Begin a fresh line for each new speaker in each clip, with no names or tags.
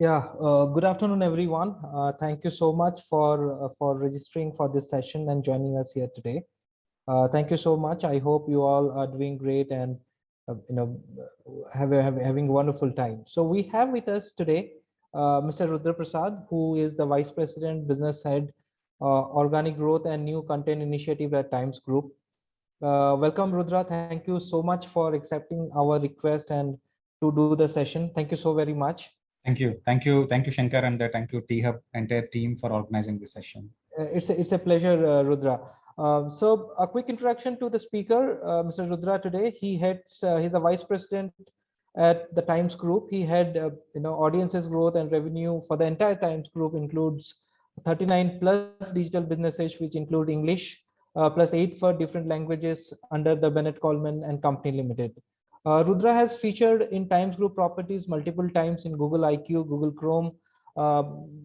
Good afternoon, everyone. Thank you so much for registering for this session and joining us here today. Thank you so much. I hope you all are doing great and having a wonderful time. So we have with us today Mr. Rudra Prasad, who is the Vice President, Business Head, Organic Growth and New Content Initiative at Times Group. Welcome, Rudra. Thank you so much for accepting our request and to do the session. Thank you so very much.
Thank you, Shankar, and thank you, T-Hub entire team for organizing this session.
It's a pleasure, Rudra. So a quick introduction to the speaker, Mr. Rudra. Today, he's a vice president at the Times Group. He had audiences growth and revenue for the entire Times Group includes 39 plus digital businesses, which include English, plus 8 for different languages under the Bennett Coleman and Company Limited. Rudra has featured in Times Group properties multiple times in Google IQ, Google Chrome,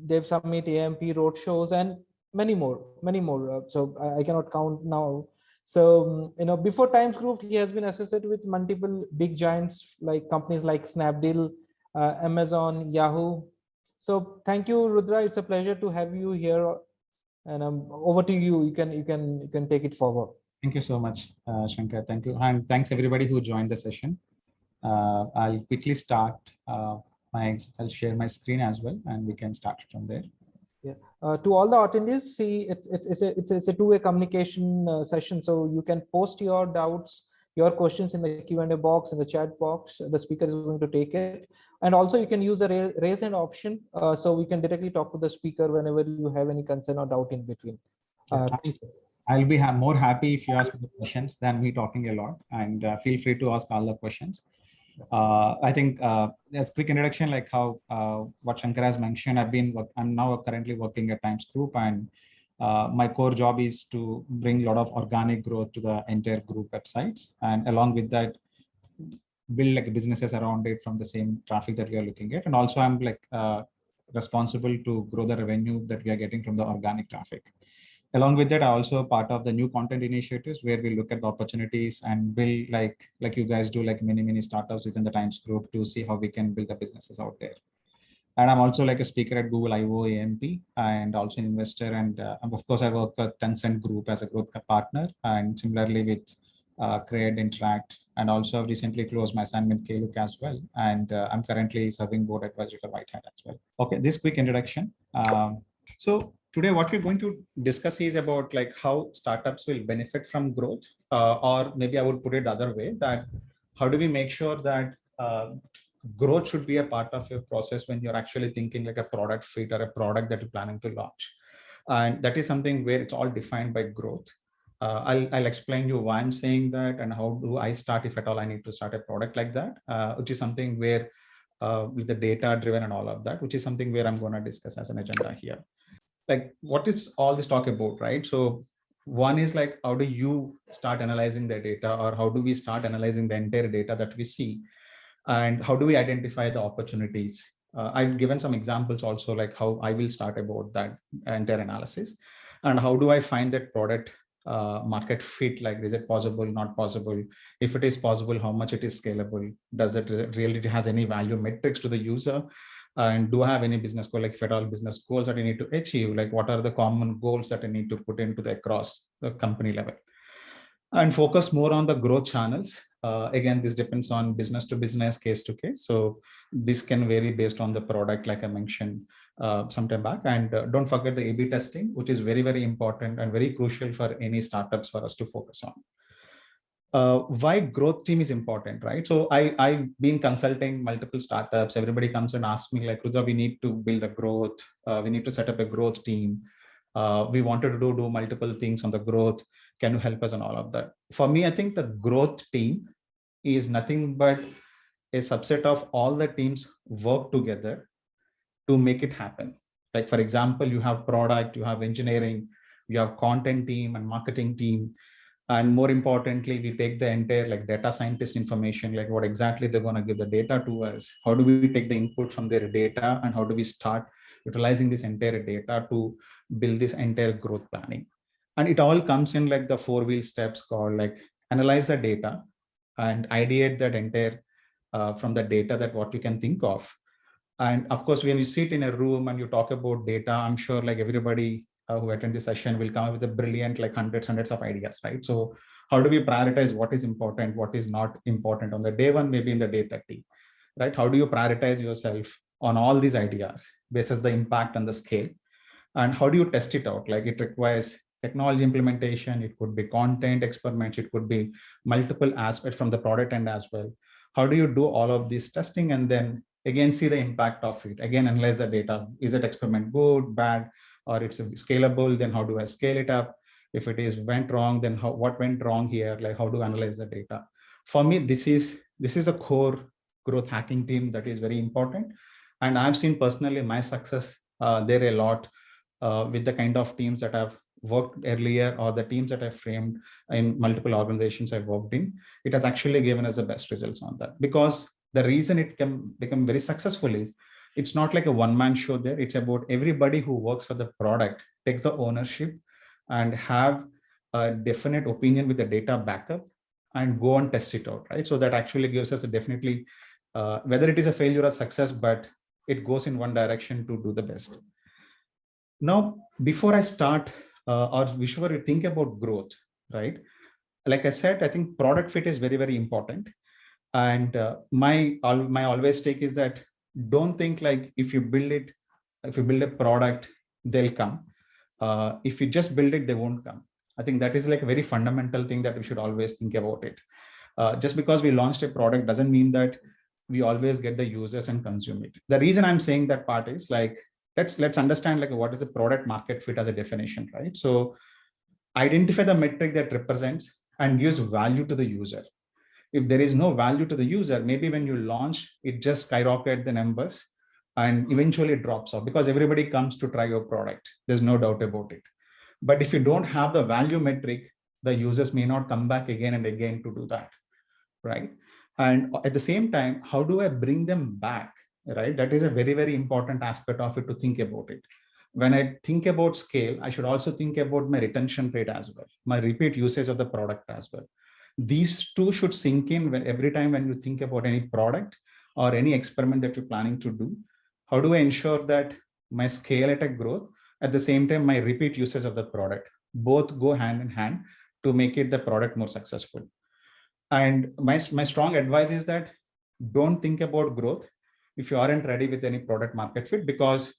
Dev Summit, AMP, roadshows, and many more. So I cannot count now. So before Times Group, he has been associated with multiple big giants like companies like Snapdeal, Amazon, Yahoo. So thank you, Rudra. It's a pleasure to have you here. And over to you. You can take it forward.
Thank you so much, Shankar. Thank you, and thanks everybody who joined the session. I'll quickly start. I'll share my screen as well, and we can start from there.
Yeah. To all the attendees, see, it's a two-way communication session, so you can post your doubts, your questions in the Q&A box, in the chat box. The speaker is going to take it, and also you can use the raise hand option, so we can directly talk to the speaker whenever you have any concern or doubt in between. Thank you.
I'll be more happy if you ask the questions than me talking a lot, and feel free to ask all the questions. I think as quick introduction, like how what Shankar has mentioned, I'm now currently working at Times Group, and my core job is to bring a lot of organic growth to the entire group websites, and along with that, build like businesses around it from the same traffic that we are looking at. And also I'm responsible to grow the revenue that we are getting from the organic traffic. Along with that, I also part of the new content initiatives where we look at the opportunities and build like you guys do, like many startups within the Times Group to see how we can build the businesses out there. And I'm also like a speaker at Google I/O, AMP, and also an investor. And of course, I work for Tencent Group as a growth partner, and similarly with Create, Interact, and also recently closed my assignment Klook as well. And I'm currently serving board advisory for White Hat as well. Okay, this quick introduction. So today, what we're going to discuss is about like how startups will benefit from growth, or maybe I would put it the other way, that how do we make sure that growth should be a part of your process when you're actually thinking like a product fit or a product that you're planning to launch. And that is something where it's all defined by growth. I'll explain you why I'm saying that and how do I start, if at all I need to start a product like that, which is something where with the data driven and all of that, which is something where I'm going to discuss as an agenda here. Like, what is all this talk about, right? So one is like, how do you start analyzing the data, or how do we start analyzing the entire data that we see, and how do we identify the opportunities? I've given some examples also, like how I will start about that entire analysis, and how do I find that product market fit, like is it possible, not possible? If it is possible, how much it is scalable? Does it really has any value metrics to the user? And do I have any business goal, like if at all business goals that I need to achieve, like what are the common goals that I need to put into the across the company level? And focus more on the growth channels. Again, this depends on business to business, case to case. So this can vary based on the product, like I mentioned some time back. And don't forget the A/B testing, which is very, very important and very crucial for any startups for us to focus on. Why growth team is important, right? So I've been consulting multiple startups. Everybody comes and asks me like, Rudra, we need to build a growth. We need to set up a growth team. We wanted to do multiple things on the growth. Can you help us on all of that? For me, I think the growth team is nothing but a subset of all the teams work together to make it happen. Like, for example, you have product, you have engineering, you have content team and marketing team. And more importantly, we take the entire like data scientist information, like what exactly they're going to give the data to us. How do we take the input from their data, and how do we start utilizing this entire data to build this entire growth planning? And it all comes in like the 4-wheel steps called like analyze the data and ideate that entire from the data that what you can think of. And of course, when you sit in a room and you talk about data, I'm sure like everybody who attend this session will come up with a brilliant, like hundreds of ideas, right? So how do we prioritize what is important, what is not important on the day one, maybe in the day 30, right? How do you prioritize yourself on all these ideas basis the impact and the scale? And how do you test it out? Like it requires technology implementation, it could be content experiments, it could be multiple aspects from the product end as well. How do you do all of this testing and then again see the impact of it, again analyze the data? Is it experiment good, bad, or it's scalable? Then how do I scale it up? If it is went wrong, then what went wrong here? Like how to analyze the data? For me, this is a core growth hacking team that is very important, and I've seen personally my success there a lot with the kind of teams that I've worked earlier or the teams that I've framed in multiple organizations I've worked in. It has actually given us the best results on that, because the reason it can become very successful is it's not like a one-man show there. It's about everybody who works for the product takes the ownership and have a definite opinion with the data backup and go and test it out, right? So that actually gives us a definitely, whether it is a failure or success, but it goes in one direction to do the best. Now, before I start or before you think about growth, right? Like I said, I think product fit is very, very important. And my always take is that don't think like if you build a product, they'll come. If you just build it, they won't come. I think that is like a very fundamental thing that we should always think about it. Just because we launched a product doesn't mean that we always get the users and consume it. The reason I'm saying that part is like, let's understand like what is the product market fit as a definition, right? So identify the metric that represents and gives value to the user. If there is no value to the user, maybe when you launch, it just skyrockets the numbers and eventually it drops off because everybody comes to try your product. There's no doubt about it. But if you don't have the value metric, the users may not come back again and again to do that, right? And at the same time, how do I bring them back, right? That is a very, very important aspect of it to think about it. When I think about scale, I should also think about my retention rate as well, my repeat usage of the product as well. These two should sink in every time when you think about any product or any experiment that you're planning to do. How do I ensure that my scale at a growth, at the same time, my repeat usage of the product, both go hand in hand to make it the product more successful? And my strong advice is that don't think about growth if you aren't ready with any product market fit, because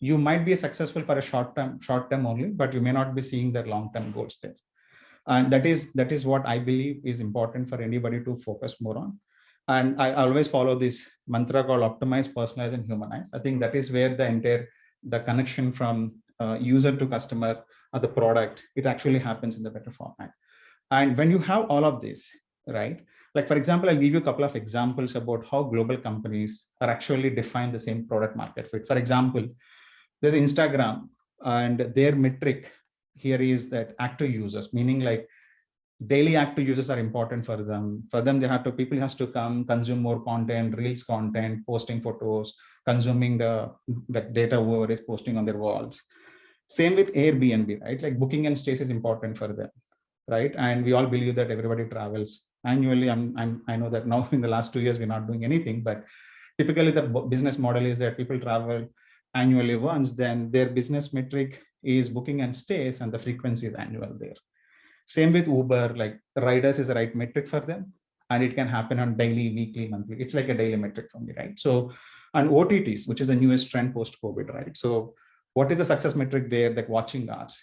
you might be successful for a short term only, but you may not be seeing the long-term goals there. And that is what I believe is important for anybody to focus more on. And I always follow this mantra called optimize, personalize, and humanize. I think that is where the connection from user to customer or the product, it actually happens in the better format. And when you have all of this, right? Like, for example, I'll give you a couple of examples about how global companies are actually define the same product market fit. For example, there's Instagram, and their metric here is that active users, meaning like daily active users are important for them. For them, people has to come consume more content, reels content, posting photos, consuming the data whoever is posting on their walls. Same with Airbnb, right? Like booking and stays is important for them, right? And we all believe that everybody travels annually. I know that now in the last 2 years we're not doing anything, but typically the business model is that people travel annually once, then their business metric is booking and stays, and the frequency is annual there. Same with Uber, like riders is the right metric for them, and it can happen on daily, weekly, monthly. It's like a daily metric for me, right? So, and OTTs, which is the newest trend post-COVID, right? So what is the success metric there? Like watching hours.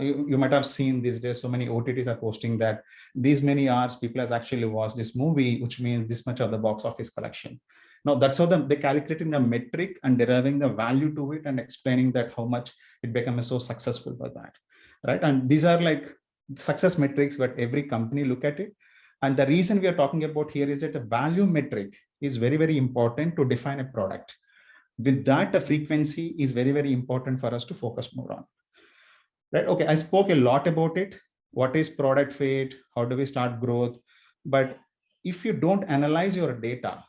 You might have seen these days, so many OTTs are posting that these many hours people has actually watched this movie, which means this much of the box office collection. Now that's how they're calculating the metric and deriving the value to it and explaining that how much it becomes so successful for that, right? And these are like success metrics, but every company look at it. And the reason we are talking about here is that the value metric is very, very important to define a product. With that, the frequency is very, very important for us to focus more on. Right? Okay, I spoke a lot about it. What is product fit? How do we start growth? But if you don't analyze your data,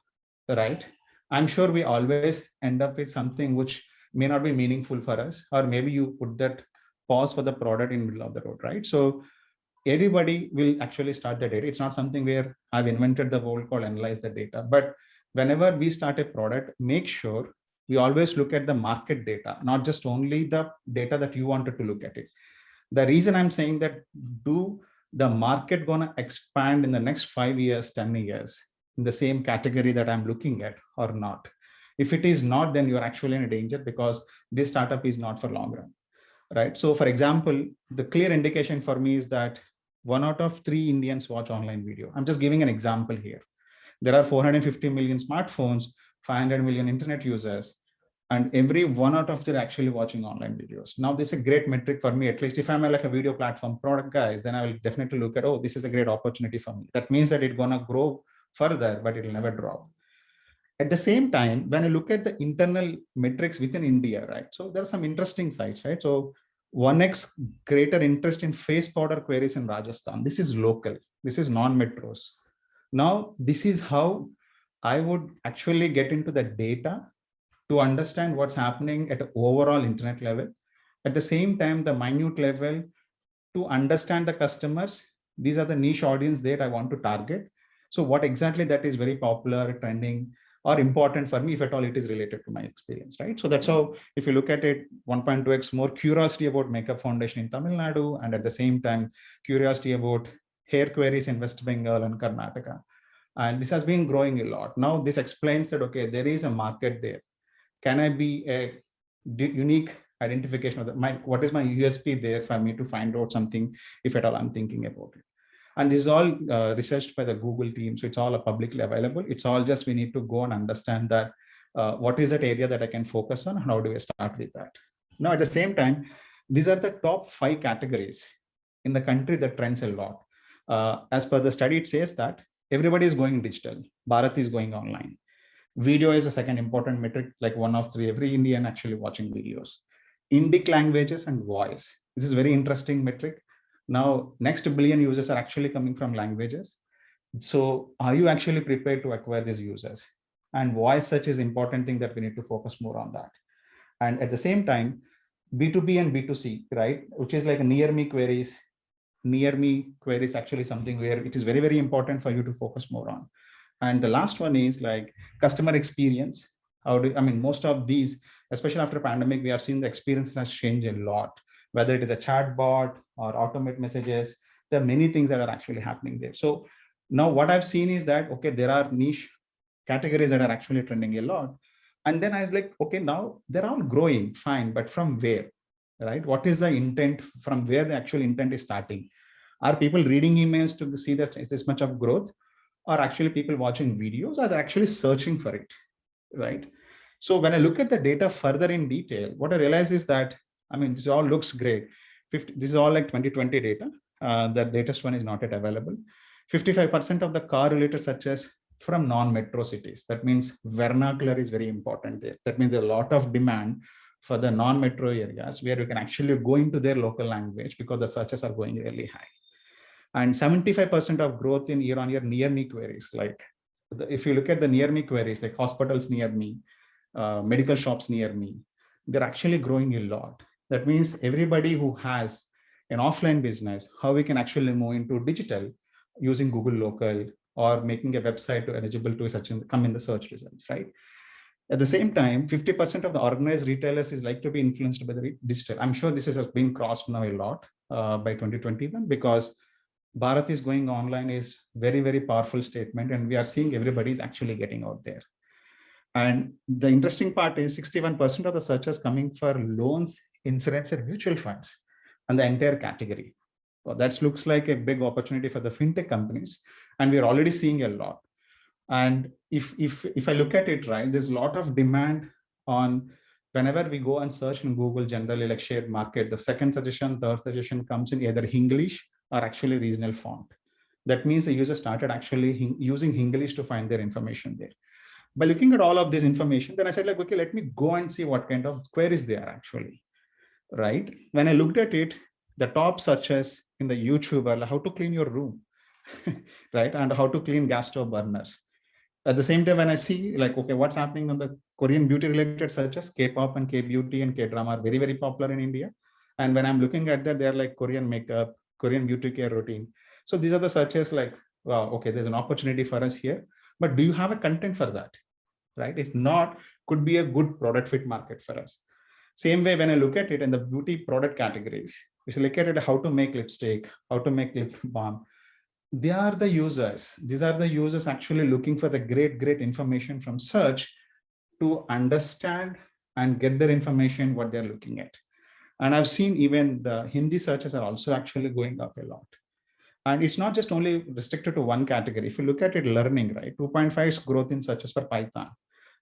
right, I'm sure we always end up with something which may not be meaningful for us, or maybe you put that pause for the product in the middle of the road, right? So everybody will actually start the data. It's not something where I've invented the word called analyze the data. But whenever we start a product, make sure we always look at the market data, not just only the data that you wanted to look at it. The reason I'm saying that, do the market gonna expand in the next 5 years, 10 years in the same category that I'm looking at or not? If it is not, then you're actually in a danger, because this startup is not for long run, right? So for example, the clear indication for me is that 1 out of 3 Indians watch online video. I'm just giving an example here. There are 450 million smartphones, 500 million internet users, and every 1 out of 3 actually watching online videos. Now, this is a great metric for me. At least if I'm like a video platform product guys, then I will definitely look at, oh, this is a great opportunity for me. That means that it's gonna grow further, but it'll never drop. At the same time, when I look at the internal metrics within India, right? So there are some interesting sites, right? So 1x greater interest in face powder queries in Rajasthan. This is local. This is non-metros. Now, this is how I would actually get into the data to understand what's happening at an overall internet level. At the same time, the minute level, to understand the customers. These are the niche audience that I want to target. So what exactly that is very popular, trending, or important for me, if at all it is related to my experience, right? So that's how, if you look at it, 1.2x more curiosity about makeup foundation in Tamil Nadu, and at the same time, curiosity about hair queries in West Bengal and Karnataka. And this has been growing a lot. Now this explains that, okay, there is a market there. Can I be a unique identification of what is my USP there for me to find out something, if at all I'm thinking about it. And this is all researched by the Google team. So it's all publicly available. It's all just, we need to go and understand that what is that area that I can focus on? How do I start with that? Now, at the same time, these are the top 5 categories in the country that trends a lot. As per the study, it says that everybody is going digital. Bharat is going online. Video is a second important metric, like 1 of 3, every Indian actually watching videos. Indic languages and voice. This is very interesting metric. Now, next billion users are actually coming from languages. So are you actually prepared to acquire these users? And voice search is important thing that we need to focus more on that. And at the same time, B2B and B2C, right? Which is like near me queries. Near me queries actually something where it is very, very important for you to focus more on. And the last one is like customer experience. Most of these, especially after pandemic, we have seen the experience has changed a lot, whether it is a chat bot or automate messages. There are many things that are actually happening there. So now what I've seen is that, okay, there are niche categories that are actually trending a lot. And then I was like, okay, now they're all growing, fine, but from where, right? What is the intent, from where the actual intent is starting? Are people reading emails to see that it's this much of growth? Or actually people watching videos? Are they actually searching for it, right? So when I look at the data further in detail, what I realize is that, this all looks great. This is all like 2020 data. The latest one is not yet available. 55% of the car related searches from non-metro cities. That means vernacular is very important there. That means a lot of demand for the non-metro areas where you can actually go into their local language, because the searches are going really high. And 75% of growth in year-on-year near me queries. Like if you look at the near me queries, like hospitals near me, medical shops near me, they're actually growing a lot. That means everybody who has an offline business, how we can actually move into digital using Google Local, or making a website to eligible to search and come in the search results, right? At the same time, 50% of the organized retailers is like to be influenced by the digital. I'm sure this has been crossed now a lot by 2021, because Bharat is going online is very, very powerful statement. And we are seeing everybody is actually getting out there. And the interesting part is 61% of the searches coming for loans, insurance, and mutual funds, and the entire category. Well, that looks like a big opportunity for the fintech companies. And we're already seeing a lot. And if I look at it, right, there's a lot of demand on whenever we go and search in Google, generally like shared market, the second suggestion, third suggestion comes in either English or actually regional font. That means the user started actually using English to find their information there. By looking at all of this information, then I said like, okay, let me go and see what kind of queries they are actually, right? When I looked at it, the top searches in the YouTube are like how to clean your room, right? And how to clean gas stove burners. At the same time, when I see like, okay, what's happening on the Korean beauty related searches, K-pop and K-beauty and K-drama are very, very popular in India. And when I'm looking at that, they're like Korean makeup, Korean beauty care routine. So these are the searches like, wow, okay, there's an opportunity for us here. But do you have a content for that, right? If not,
could be a good product fit market for us. Same way, when I look at it in the beauty product categories, if you look at it, how to make lipstick, how to make lip balm, they are the users. These are the users actually looking for the great information from search to understand and get their information, what they're looking at. And I've seen even the Hindi searches are also actually going up a lot. And it's not just only restricted to one category. If you look at it, learning, right? 2.5 is growth in searches for Python.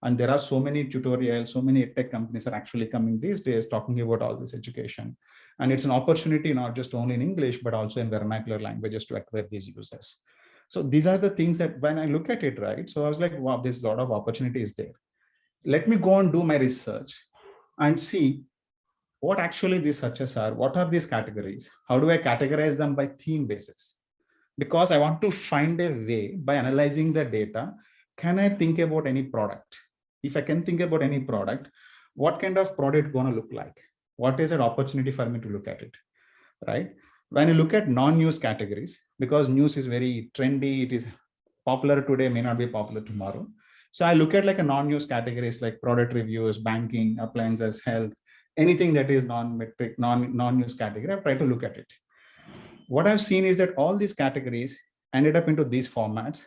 And there are so many tutorials, so many tech companies are actually coming these days talking about all this education. And it's an opportunity, not just only in English, but also in vernacular languages to acquire these users. So these are the things that when I look at it, right? So I was like, wow, there's a lot of opportunities there. Let me go and do my research and see what actually these searches are. What are these categories? How do I categorize them by theme basis? Because I want to find a way by analyzing the data. Can I think about any product? If I can think about any product, what kind of product going to look like? What is an opportunity for me to look at it, right? When you look at non-news categories, because news is very trendy, it is popular today, may not be popular tomorrow. So I look at like a non-news categories like product reviews, banking, appliances, health, anything that is non-metric, non-news category, I try to look at it. What I've seen is that all these categories ended up into these formats,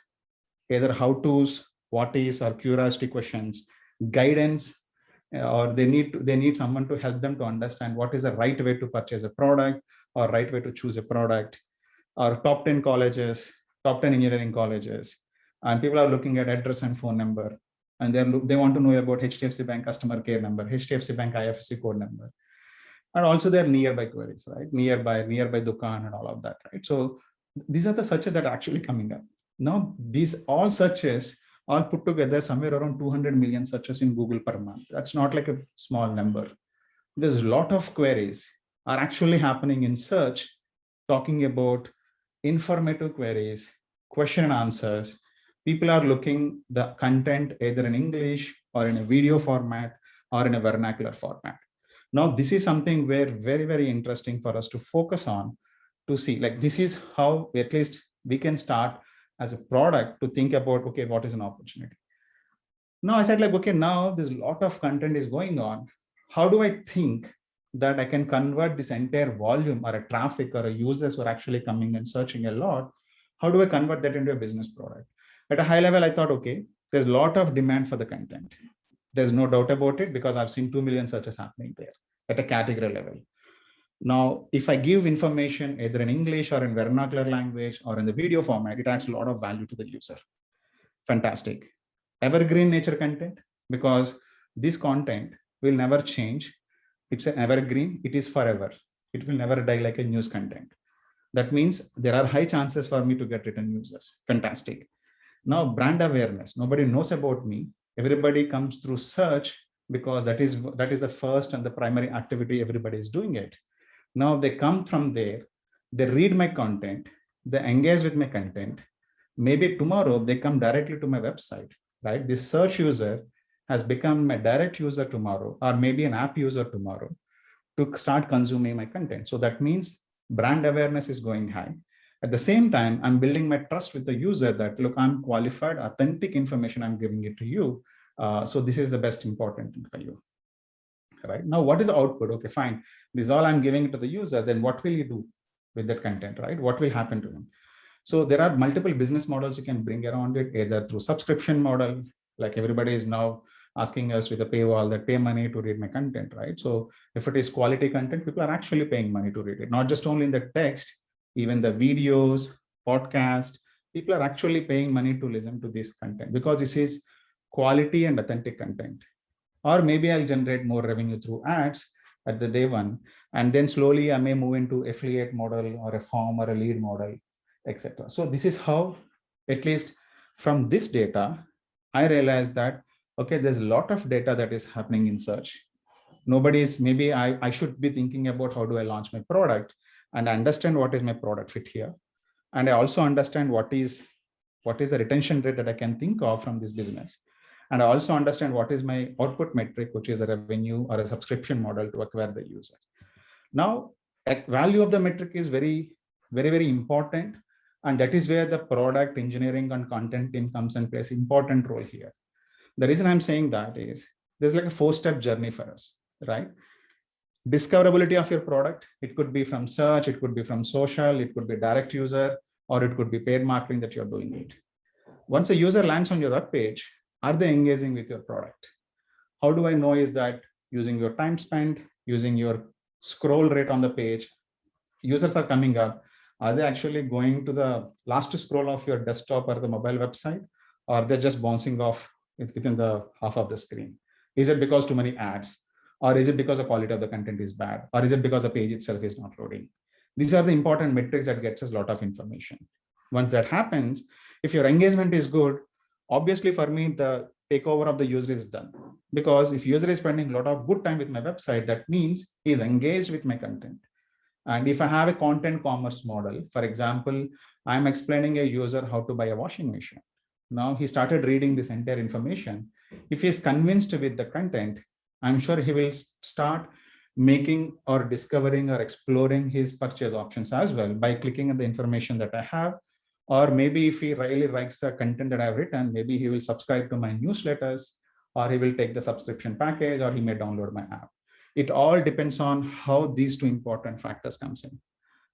either how-tos, what is, or curiosity questions, guidance, or they need someone to help them to understand what is the right way to purchase a product or right way to choose a product, or top 10 colleges, top 10 engineering colleges. And people are looking at address and phone number, and they want to know about HDFC Bank customer care number, HDFC Bank IFSC code number. And also their nearby queries, right? Nearby Dukan and all of that, right? So these are the searches that are actually coming up. Now, these all searches all put together somewhere around 200 million searches in Google per month. That's not like a small number. There's a lot of queries are actually happening in search, talking about informative queries, question and answers. People are looking the content either in English or in a video format or in a vernacular format. Now, this is something where very interesting for us to focus on, to see like this is how at least we can start as a product to think about, okay, what is an opportunity? Now I said like, okay, now there's a lot of content is going on. How do I think that I can convert this entire volume or a traffic or a users who are actually coming and searching a lot? How do I convert that into a business product? At a high level, I thought, okay, there's a lot of demand for the content. There's no doubt about it because I've seen 2 million searches happening there at a category level. Now, if I give information either in English or in vernacular language or in the video format, it adds a lot of value to the user. Fantastic. Evergreen nature content, because this content will never change. It's an evergreen. It is forever. It will never die like a news content. That means there are high chances for me to get return users. Fantastic. Now, brand awareness. Nobody knows about me. Everybody comes through search because that is the first and the primary activity everybody is doing it. Now they come from there, they read my content, they engage with my content. Maybe tomorrow they come directly to my website, right? This search user has become my direct user tomorrow, or maybe an app user tomorrow to start consuming my content. So that means brand awareness is going high. At the same time, I'm building my trust with the user that, look, I'm qualified, authentic information, I'm giving it to you. So this is the best important thing for you. Right now, what is the output? Okay, fine. This is all I'm giving it to the user. Then what will you do with that content, right? What will happen to him? So there are multiple business models you can bring around it, either through subscription model, like everybody is now asking us with a paywall that pay money to read my content, right? So if it is quality content, people are actually paying money to read it, not just only in the text, even the videos, podcast, people are actually paying money to listen to this content because this is quality and authentic content. Or maybe I'll generate more revenue through ads at the day one. And then slowly I may move into affiliate model or a form or a lead model, etc. So this is how, at least from this data, I realized that, okay, there's a lot of data that is happening in search. Maybe I should be thinking about how do I launch my product and understand what is my product fit here. And I also understand what is the retention rate that I can think of from this business. And I also understand what is my output metric, which is a revenue or a subscription model to acquire the user. Now, value of the metric is very important. And that is where the product engineering and content team comes and plays an important role here. The reason I'm saying that is there's like a 4-step journey for us, right? Discoverability of your product. It could be from search, it could be from social, it could be direct user, or it could be paid marketing that you're doing it. Once a user lands on your web page, are they engaging with your product? How do I know is that using your time spent, using your scroll rate on the page, users are coming up. Are they actually going to the last scroll of your desktop or the mobile website? Or they're just bouncing off within the half of the screen? Is it because too many ads? Or is it because the quality of the content is bad? Or is it because the page itself is not loading? These are the important metrics that gets us a lot of information. Once that happens, if your engagement is good, obviously for me, the takeover of the user is done. Because if user is spending a lot of good time with my website, that means he's engaged with my content. And if I have a content commerce model, for example, I'm explaining a user how to buy a washing machine. Now he started reading this entire information. If he's convinced with the content, I'm sure he will start making or discovering or exploring his purchase options as well by clicking on the information that I have. Or maybe if he really likes the content that I've written, maybe he will subscribe to my newsletters, or he will take the subscription package, or he may download my app. It all depends on how these two important factors comes in,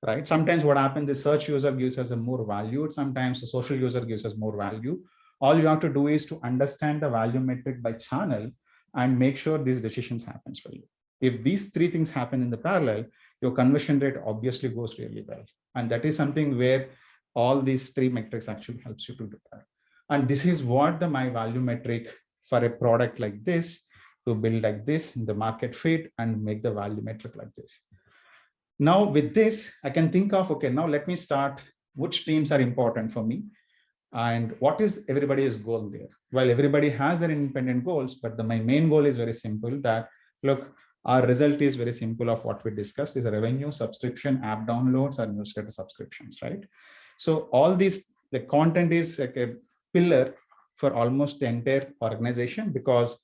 right? Sometimes what happens is search user gives us a more value. Sometimes the social user gives us more value. All you have to do is to understand the value metric by channel and make sure these decisions happens for you. If these three things happen in the parallel, your conversion rate obviously goes really well. And that is something where all these three metrics actually helps you to do that. And this is what the my value metric for a product like this, to build like this in the market fit and make the value metric like this. Now with this, I can think of, okay, now let me start which teams are important for me and what is everybody's goal there. Well, everybody has their independent goals, but my main goal is very simple, that look, our result is very simple of what we discussed is a revenue, subscription, app downloads, and newsletter subscriptions, right? So all these, the content is like a pillar for almost the entire organization, because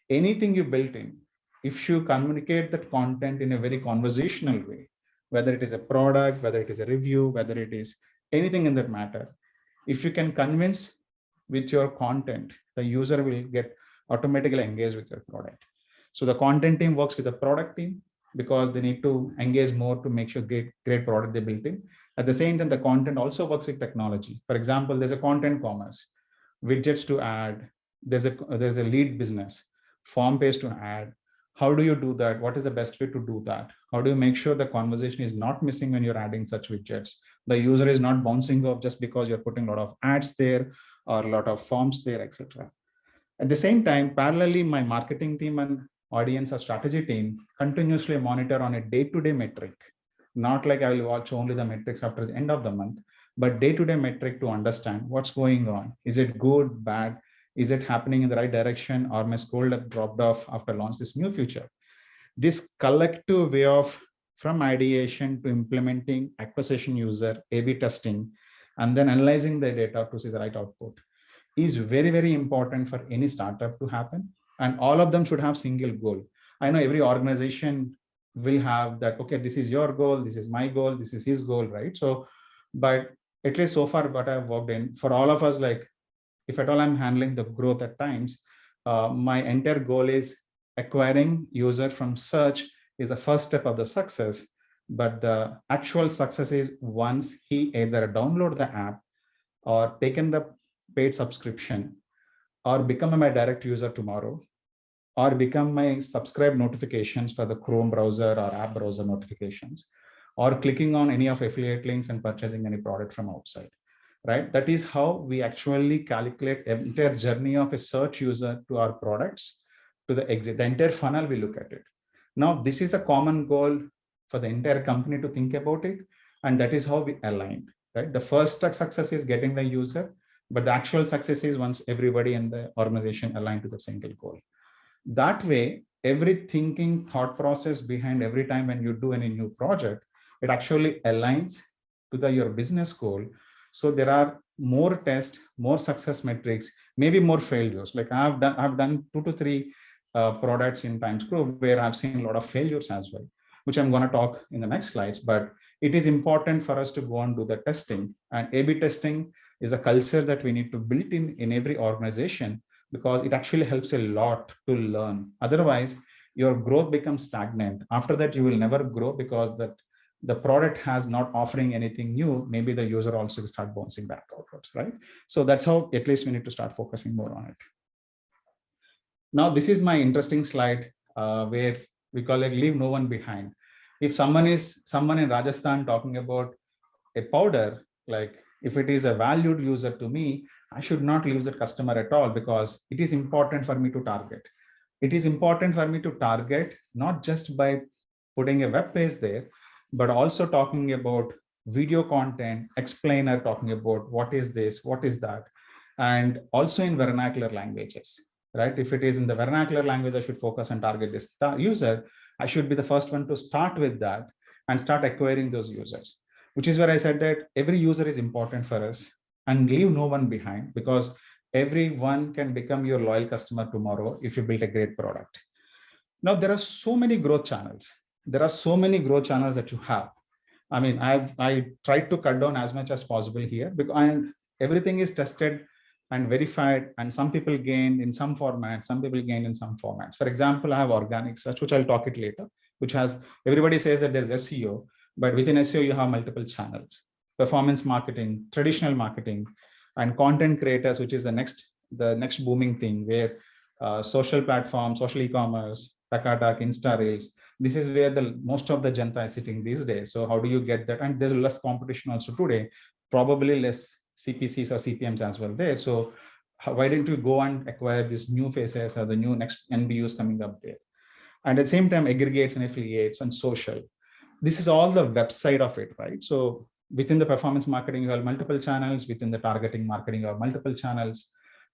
anything you built in, if you communicate that content in a very conversational way, whether it is a product, whether it is a review, whether it is anything in that matter, if you can convince with your content, the user will get automatically engaged with your product. So the content team works with the product team because they need to engage more to make sure great product they built in. At the same time, the content also works with technology. For example, there's a content commerce, widgets to add, there's a lead business, form page to add. How do you do that? What is the best way to do that? How do you make sure the conversation is not missing when you're adding such widgets? The user is not bouncing off just because you're putting a lot of ads there or a lot of forms there, etc. At the same time, parallelly, my marketing team and audience or strategy team continuously monitor on a day-to-day metric. Not like I will watch only the metrics after the end of the month, but day-to-day metric to understand what's going on. Is it good, bad? Is it happening in the right direction, or my scroll dropped off after launch this new feature? This collective way of from ideation to implementing, acquisition user, A/B testing, and then analyzing the data to see the right output is very, very important for any startup to happen. And all of them should have single goal. I know every organization will have that, okay, this is your goal, this is my goal, this is his goal, right? So, but at least so far what I've worked in, for all of us, like if at all I'm handling the growth at times, my entire goal is acquiring user from search is the first step of the success. But the actual success is once he either download the app or taken the paid subscription or become my direct user tomorrow, or become my subscribe notifications for the Chrome browser or app browser notifications, or clicking on any of affiliate links and purchasing any product from outside, right? That is how we actually calculate the entire journey of a search user to our products to the exit, the entire funnel we look at it. Now, this is the common goal for the entire company to think about it. And that is how we align, right? The first success is getting the user, but the actual success is once everybody in the organization align to the single goal. That way, every thinking thought process behind every time when you do any new project, it actually aligns to your business goal. So there are more tests, more success metrics, maybe more failures. Like I've done 2 to 3 products in Times Group where I've seen a lot of failures as well, which I'm going to talk in the next slides. But it is important for us to go and do the testing, and A/B testing is a culture that we need to build in every organization, because it actually helps a lot to learn. Otherwise, your growth becomes stagnant. After that, you will never grow because the product has not offering anything new. Maybe the user also start bouncing back outwards, right? So that's how at least we need to start focusing more on it. Now, this is my interesting slide where we call it leave no one behind. If someone in Rajasthan talking about a powder, like if it is a valued user to me, I should not lose that customer at all, because it is important for me to target. It is important for me to target not just by putting a web page there, but also talking about video content, explainer talking about what is this, what is that, and also in vernacular languages, right? If it is in the vernacular language, I should focus and target this user. I should be the first one to start with that and start acquiring those users, which is where I said that every user is important for us and leave no one behind, because everyone can become your loyal customer tomorrow if you build a great product. Now, there are so many growth channels. There are so many growth channels that you have. I mean, I tried to cut down as much as possible here, because everything is tested and verified, and some people gain in some formats, some people gain in some formats. For example, I have organic search, which I'll talk it later, which has, everybody says that there's SEO, but within SEO, you have multiple channels: performance marketing, traditional marketing, and content creators, which is the next booming thing, where social platforms, social e-commerce, Takatak, Insta Reels, this is where the most of the Janta is sitting these days. So how do you get that? And there's less competition also today, probably less CPCs or CPMs as well there. So why didn't you go and acquire these new faces or the new next NBUs coming up there? And at the same time, aggregates and affiliates and social. This is all the website of it, right? So within the performance marketing, you have multiple channels. Within the targeting marketing, you have multiple channels.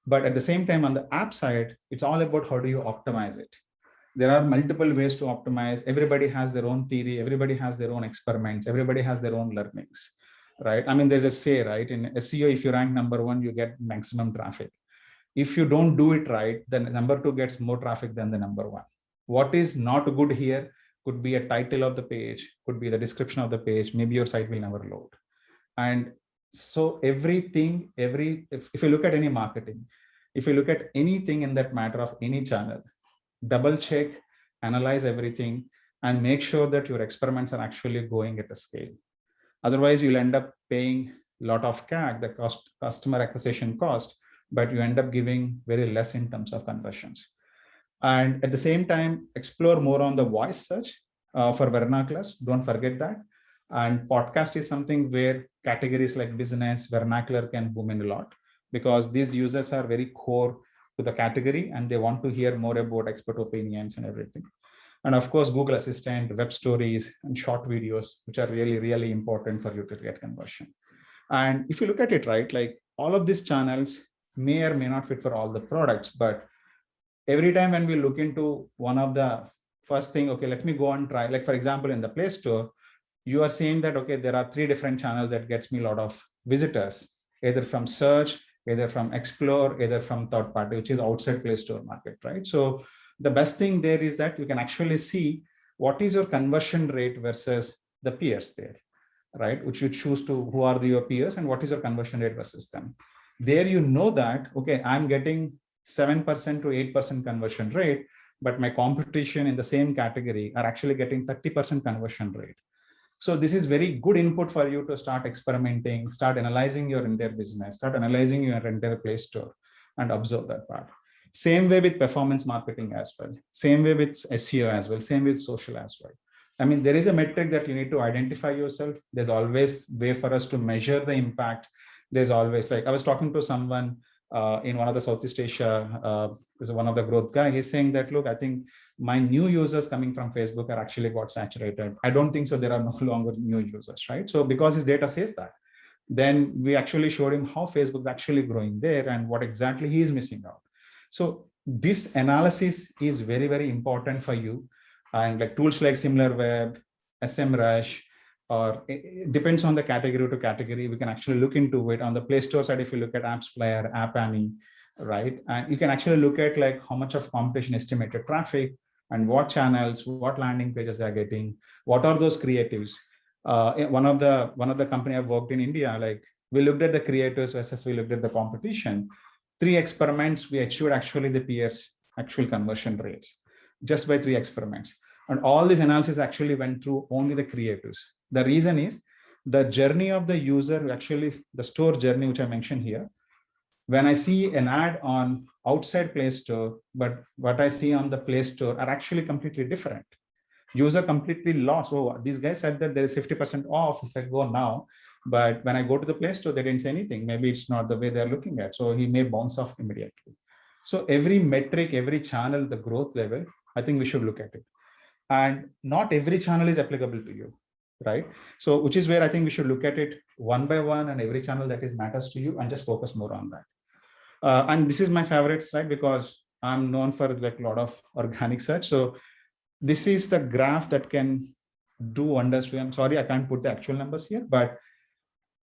But at the same time, on the app side, it's all about how do you optimize it. There are multiple ways to optimize. Everybody has their own theory. Everybody has their own experiments. Everybody has their own learnings, right? I mean, there's a say, right? In SEO, if you rank number one, you get maximum traffic. If you don't do it right, then number two gets more traffic than the number one. What is not good here could be a title of the page, could be the description of the page. Maybe your site will never load. And so everything, if you look at any marketing, if you look at anything in that matter of any channel, double check, analyze everything, and make sure that your experiments are actually going at a scale. Otherwise, you'll end up paying a lot of CAC, the cost, customer acquisition cost, but you end up giving very less in terms of conversions. And at the same time, explore more on the voice search for vernaculars. Don't forget that. And podcast is something where categories like business, vernacular can boom in a lot, because these users are very core to the category and they want to hear more about expert opinions and everything. And of course, Google Assistant, web stories, and short videos, which are really, really important for you to get conversion. And if you look at it, right, like all of these channels may or may not fit for all the products, but every time when we look into one of the first thing, okay, let me go and try, like for example, in the Play Store, you are seeing that, okay, there are 3 different channels that gets me a lot of visitors, either from search, either from explore, either from third party, which is outside Play Store market, right? So the best thing there is that you can actually see what is your conversion rate versus the peers there, right? Which you choose to who are your peers and what is your conversion rate versus them. There you know that, okay, I'm getting 7% to 8% conversion rate, but my competition in the same category are actually getting 30% conversion rate. So this is very good input for you to start experimenting, start analyzing your entire business, start analyzing your entire Play Store and observe that part. Same way with performance marketing as well. Same way with SEO as well. Same with social as well. I mean, there is a metric that you need to identify yourself. There's always a way for us to measure the impact. There's always, like I was talking to someone in one of the Southeast Asia, is one of the growth guy. He's saying that, look, I think my new users coming from Facebook are actually got saturated. I don't think so. There are no longer new users, right? So because his data says that, then we actually showed him how Facebook is actually growing there and what exactly he is missing out. So this analysis is very, very important for you. And like tools like SimilarWeb, SEMrush, or it depends on the category to category, we can actually look into it. On the Play Store side, if you look at AppsFlyer, App Annie, right? And you can actually look at like how much of competition estimated traffic and what channels, what landing pages they're getting, what are those creatives. One of the company I've worked in India, like we looked at the creators versus we looked at the competition. 3 experiments, we achieved actually the PS actual conversion rates just by 3 experiments. And all this analysis actually went through only the creatives. The reason is the journey of the user, actually the store journey, which I mentioned here. When I see an ad on outside Play Store, but what I see on the Play Store are actually completely different. User completely lost. Oh, these guys said that there is 50% off if I go now. But when I go to the Play Store, they didn't say anything. Maybe it's not the way they're looking at. So he may bounce off immediately. So every metric, every channel, the growth level, I think we should look at it. And not every channel is applicable to you, right? So which is where I think we should look at it one by one, and every channel that is matters to you, and just focus more on that. And this is my favorite slide because I'm known for like a lot of organic search. So this is the graph that can do wonders for you. I'm sorry, I can't put the actual numbers here, but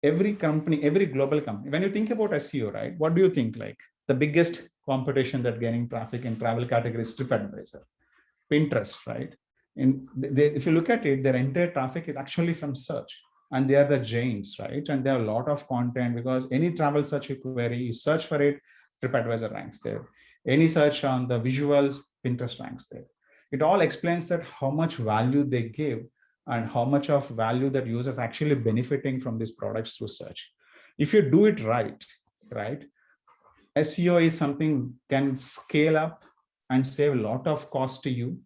every company, every global company, when you think about SEO, right, what do you think? Like the biggest competition that gaining traffic in travel category is TripAdvisor, Pinterest, right? If you look at it, their entire traffic is actually from search, and they are the giants, right? And they have a lot of content, because any travel search you query, you search for it, TripAdvisor ranks there. Any search on the visuals, Pinterest ranks there. It all explains that how much value they give and how much of value that users actually benefiting from these products through search. If you do it right, SEO is something can scale up and save a lot of cost to you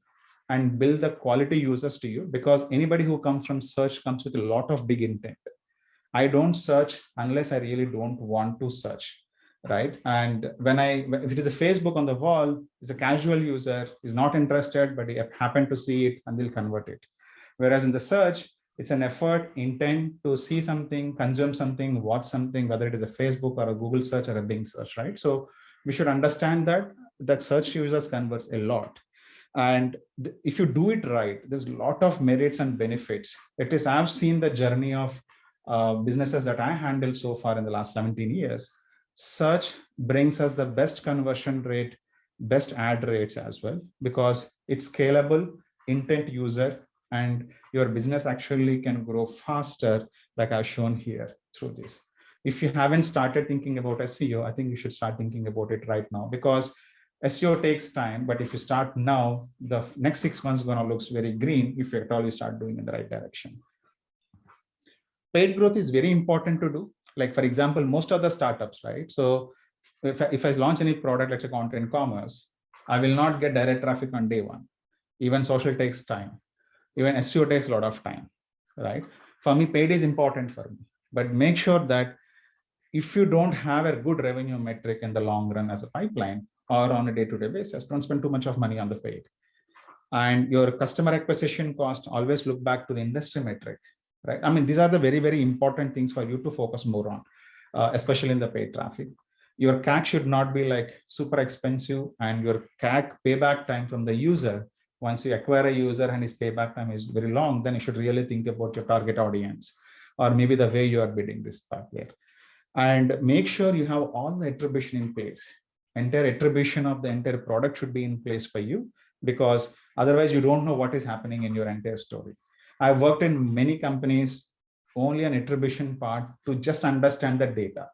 and build the quality users to you, because anybody who comes from search comes with a lot of big intent. I don't search unless I really don't want to search, right? And if it is a Facebook on the wall, is a casual user, is not interested, but they happen to see it and they'll convert it. Whereas in the search, it's an effort, intent to see something, consume something, watch something, whether it is a Facebook or a Google search or a Bing search, right? So we should understand that search users converts a lot. And if you do it right, there's a lot of merits and benefits. At least I've seen the journey of businesses that I handled so far in the last 17 years. Search brings us the best conversion rate, best ad rates as well, because it's scalable, intent user, and your business actually can grow faster, like I've shown here through this. If you haven't started thinking about SEO, I think you should start thinking about it right now, because SEO takes time, but if you start now, the next 6 months gonna looks very green if at all you start doing in the right direction. Paid growth is very important to do. Like for example, most of the startups, right? So if I launch any product, let's say content commerce, I will not get direct traffic on day one. Even social takes time. Even SEO takes a lot of time, right? For me, paid is important for me, but make sure that if you don't have a good revenue metric in the long run as a pipeline or on a day-to-day basis, don't spend too much of money on the paid. And your customer acquisition cost, always look back to the industry metrics, right? I mean, these are the very, very important things for you to focus more on, especially in the paid traffic. Your CAC should not be like super expensive, and your CAC payback time from the user, once you acquire a user and his payback time is very long, then you should really think about your target audience, or maybe the way you are bidding this part there. And make sure you have all the attribution in place. Entire attribution of the entire product should be in place for you, because otherwise you don't know what is happening in your entire story. I've worked in many companies only an attribution part to just understand the data,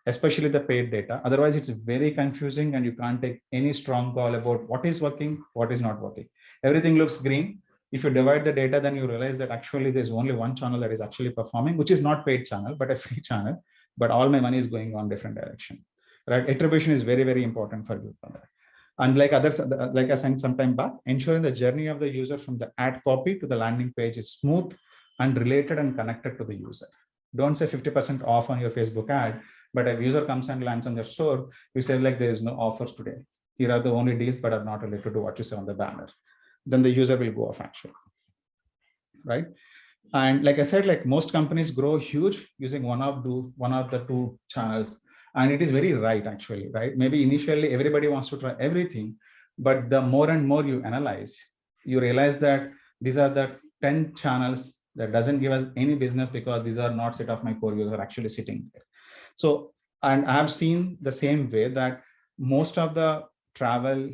especially the paid data. Otherwise, it's very confusing and you can't take any strong call about what is working, what is not working. Everything looks green. If you divide the data, then you realize that actually there's only one channel that is actually performing, which is not paid channel, but a free channel, but all my money is going on different direction, right? Attribution is very, very important for you. And like others, like I said some time back, ensuring the journey of the user from the ad copy to the landing page is smooth and related and connected to the user. Don't say 50% off on your Facebook ad, but if a user comes and lands on your store, you say like there is no offers today. Here are the only deals, but are not related to what you say on the banner. Then the user will go off actually, right? And like I said, like most companies grow huge using one of the two channels. And it is very right, actually, right? Maybe initially everybody wants to try everything, but the more and more you analyze, you realize that these are the 10 channels that doesn't give us any business, because these are not set of my core users actually sitting there. So, and I've seen the same way that most of the travel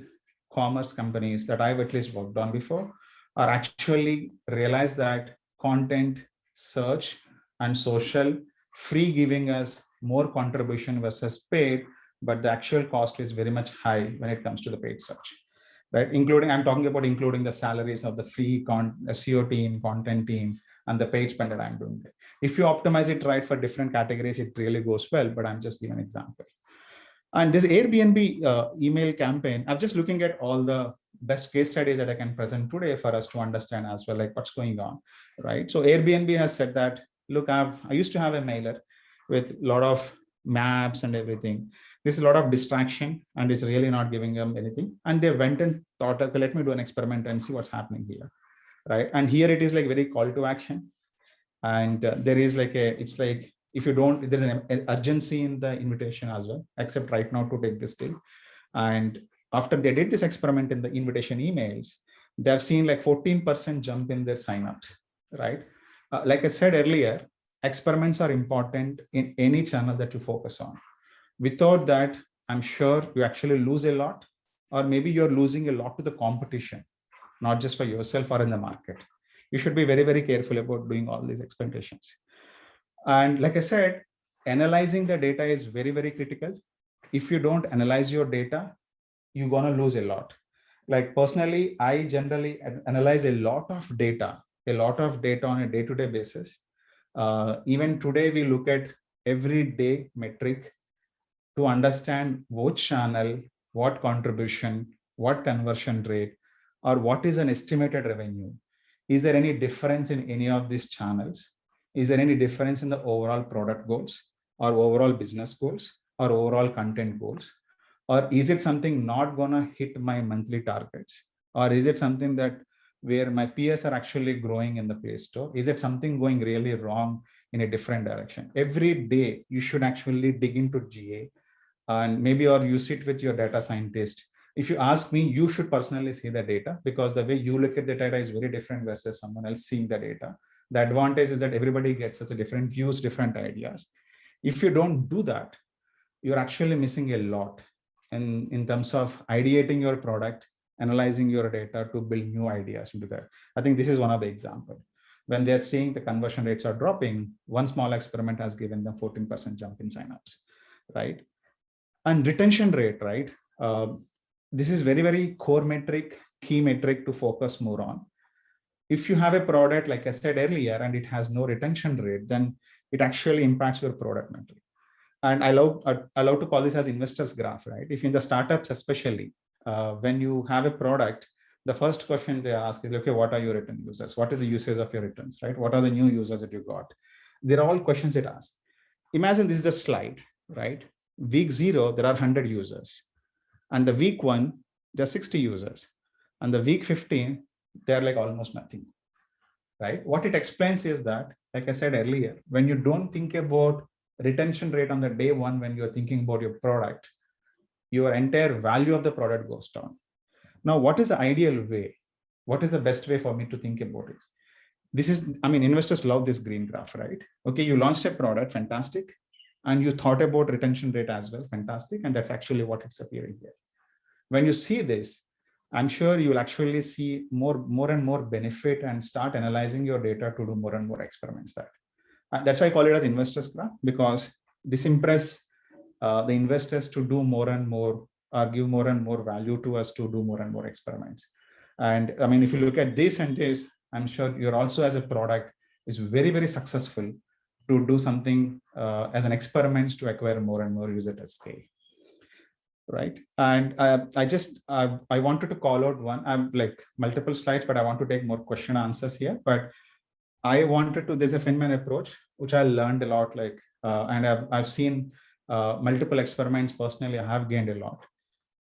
commerce companies that I've at least worked on before are actually realize that content, search, and social free giving us more contribution versus paid but the actual cost is very much high when it comes to the paid search, right? Including, I'm talking about including the salaries of the free SEO team, content team, and the paid spend that I'm doing there. If you optimize it right for different categories, it really goes well, but I'm just giving an example. And this Airbnb email campaign, I'm just looking at all the best case studies that I can present today for us to understand as well, like what's going on, right? So Airbnb has said that, look, I used to have a mailer with a lot of maps and everything. There's a lot of distraction and it's really not giving them anything. And they went and thought, okay, let me do an experiment and see what's happening here, right? And here it is like very call to action. And there is like it's like, if you don't, there's an urgency in the invitation as well, except right now to take this deal. And after they did this experiment in the invitation emails, they've seen like 14% jump in their signups, right? Like I said earlier, experiments are important in any channel that you focus on. Without that, I'm sure you actually lose a lot, or maybe you're losing a lot to the competition, not just for yourself or in the market. You should be very, very careful about doing all these experimentations. And like I said, analyzing the data is very, very critical. If you don't analyze your data, you're going to lose a lot. Like personally, I generally analyze a lot of data on a day-to-day basis. Even today, we look at everyday metric to understand which channel, what contribution, what conversion rate, or what is an estimated revenue. Is there any difference in any of these channels? Is there any difference in the overall product goals or overall business goals or overall content goals? Or is it something not gonna hit my monthly targets? Or is it something that where my peers are actually growing in the Play Store? Is it something going really wrong in a different direction? Every day you should actually dig into GA and maybe, or you sit with your data scientist. If you ask me, you should personally see the data, because the way you look at the data is very different versus someone else seeing the data. The advantage is that everybody gets us a different views, different ideas. If you don't do that, you're actually missing a lot in terms of ideating your product, analyzing your data to build new ideas into that. I think this is one of the examples. When they're seeing the conversion rates are dropping, one small experiment has given them 14% jump in signups, right? And retention rate, right? This is very, very core metric, key metric to focus more on. If you have a product, like I said earlier, and it has no retention rate, then it actually impacts your product metric. And I love to call this as investors graph, right? If in the startups, especially when you have a product, the first question they ask is, okay, what are your return users? What is the usage of your returns, right? What are the new users that you got? They're all questions that ask. Imagine this is the slide, right? Week 0, there are 100 users. And the week 1, there are 60 users. And the week 15, they're like almost nothing, right? What it explains is that, like I said earlier, when you don't think about retention rate on the day 1, when you're thinking about your product, your entire value of the product goes down. Now, what is the ideal way? What is the best way for me to think about it? This is, I mean, investors love this green graph, right? Okay, you launched a product, fantastic. And you thought about retention rate as well, fantastic. And that's actually what it's appearing here. When you see this, I'm sure you'll actually see more and more benefit and start analyzing your data to do more and more experiments. That's why I call it as investors graph, because this impress the investors to do more and more, or give more and more value to us to do more and more experiments. And I mean, if you look at this and this, I'm sure you're also, as a product, is very, very successful to do something as an experiment to acquire more and more users at scale. Right. And I wanted to call out one, I'm like multiple slides, but I want to take more question answers here. But I wanted to, there's a Finman approach, which I learned a lot, like, and I've seen multiple experiments personally. I have gained a lot.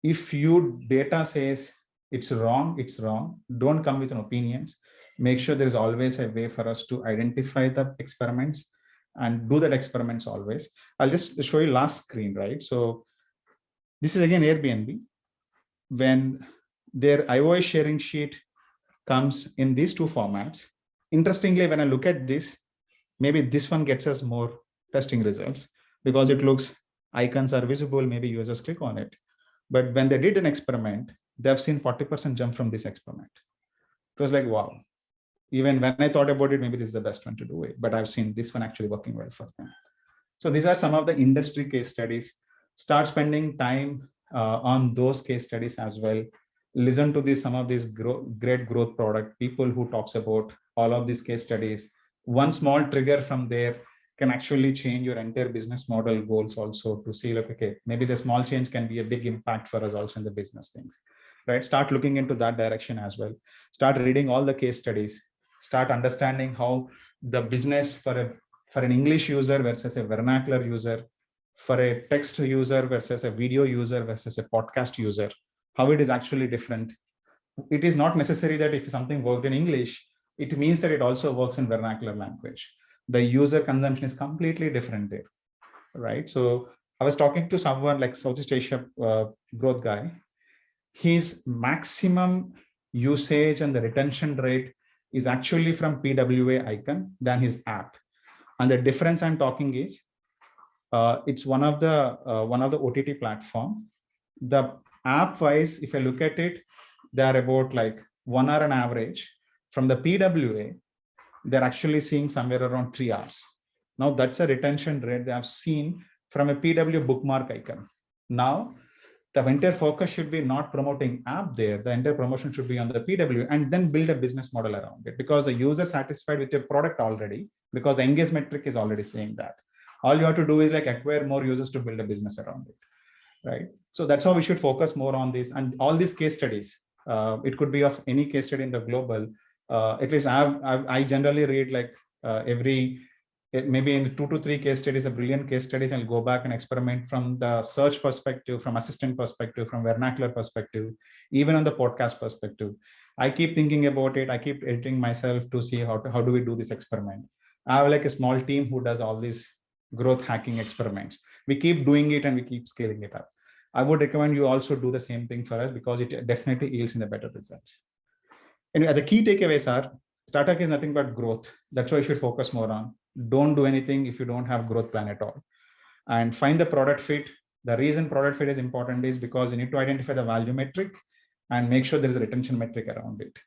If you data says it's wrong, it's wrong. Don't come with an opinions. Make sure there is always a way for us to identify the experiments and do that experiments always. I'll just show you last screen, right? So this is again Airbnb. When their iOS sharing sheet comes in these two formats, interestingly, when I look at this, maybe this one gets us more testing results because it looks, icons are visible, maybe users click on it. But when they did an experiment, they've seen 40% jump from this experiment. It was like, wow. Even when I thought about it, maybe this is the best one to do it, but I've seen this one actually working well for them. So these are some of the industry case studies, Start spending time on those case studies as well. Listen to some of these great growth product people who talks about all of these case studies. One small trigger from there can actually change your entire business model goals also, to see like, okay, maybe the small change can be a big impact for us also in the business things, right? Start looking into that direction as well. Start reading all the case studies. Start understanding how the business for an English user versus a vernacular user, for a text user versus a video user versus a podcast user, how it is actually different. It is not necessary that if something worked in English, it means that it also works in vernacular language. The user consumption is completely different there, right? So I was talking to someone like Southeast Asia growth guy. His maximum usage and the retention rate is actually from PWA icon than his app. And the difference I'm talking is, it's one of the OTT platform. The app wise, if I look at it, they're about like 1 hour on average. From the PWA, they're actually seeing somewhere around 3 hours. Now that's a retention rate they have seen from a PW bookmark icon. Now the entire focus should be not promoting app there. The entire promotion should be on the PW, and then build a business model around it, because the user satisfied with your product already, because the engagement metric is already saying that. All you have to do is like acquire more users to build a business around it, right? So that's how we should focus more on this. And all these case studies, it could be of any case study in the global. At least I generally read like maybe in 2 to 3 case studies, a brilliant case studies, and go back and experiment from the search perspective, from assistant perspective, from vernacular perspective, even on the podcast perspective. I keep thinking about it. I keep editing myself to see how do we do this experiment. I have like a small team who does all these growth hacking experiments. We keep doing it and we keep scaling it up. I would recommend you also do the same thing for us, because it definitely yields in the better results. Anyway, the key takeaways are, startup is nothing but growth. That's why you should focus more on. Don't do anything if you don't have growth plan at all. And find the product fit. The reason product fit is important is because you need to identify the value metric and make sure there is a retention metric around it.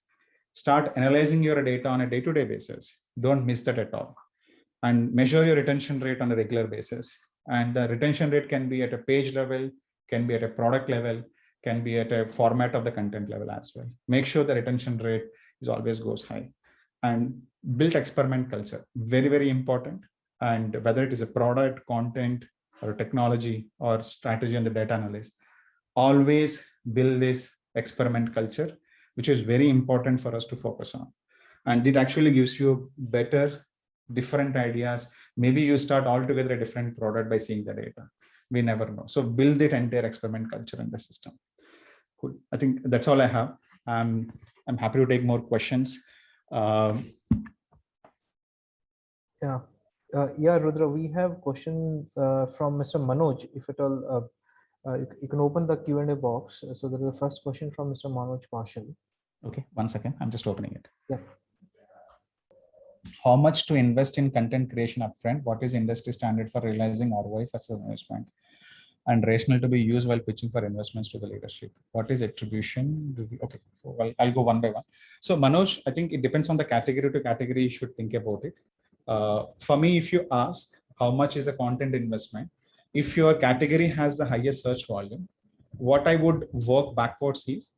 Start analyzing your data on a day-to-day basis. Don't miss that at all. And measure your retention rate on a regular basis. And the retention rate can be at a page level, can be at a product level, can be at a format of the content level as well. Make sure the retention rate is always goes high. And build experiment culture, very, very important. And whether it is a product, content, or technology, or strategy and the data analyst, always build this experiment culture, which is very important for us to focus on. And it actually gives you better, different ideas. Maybe you start altogether a different product by seeing the data. We never know. So build it entire experiment culture in the system. Cool. I think that's all I have. I'm happy to take more questions.
Yeah, Rudra, we have question from Mr. Manoj. If at all, you can open the Q&A box. So there is a first question from Mr. Manoj Marshall.
Okay, 1 second. I'm just opening it.
Yeah.
How much to invest in content creation upfront? What is industry standard for realizing ROI for investment? And rational to be used while pitching for investments to the leadership? What is attribution? Okay, so I'll go one by one. So Manoj, I think it depends on the category to category. You should think about it. For me, if you ask how much is the content investment, if your category has the highest search volume, what I would work backwards is,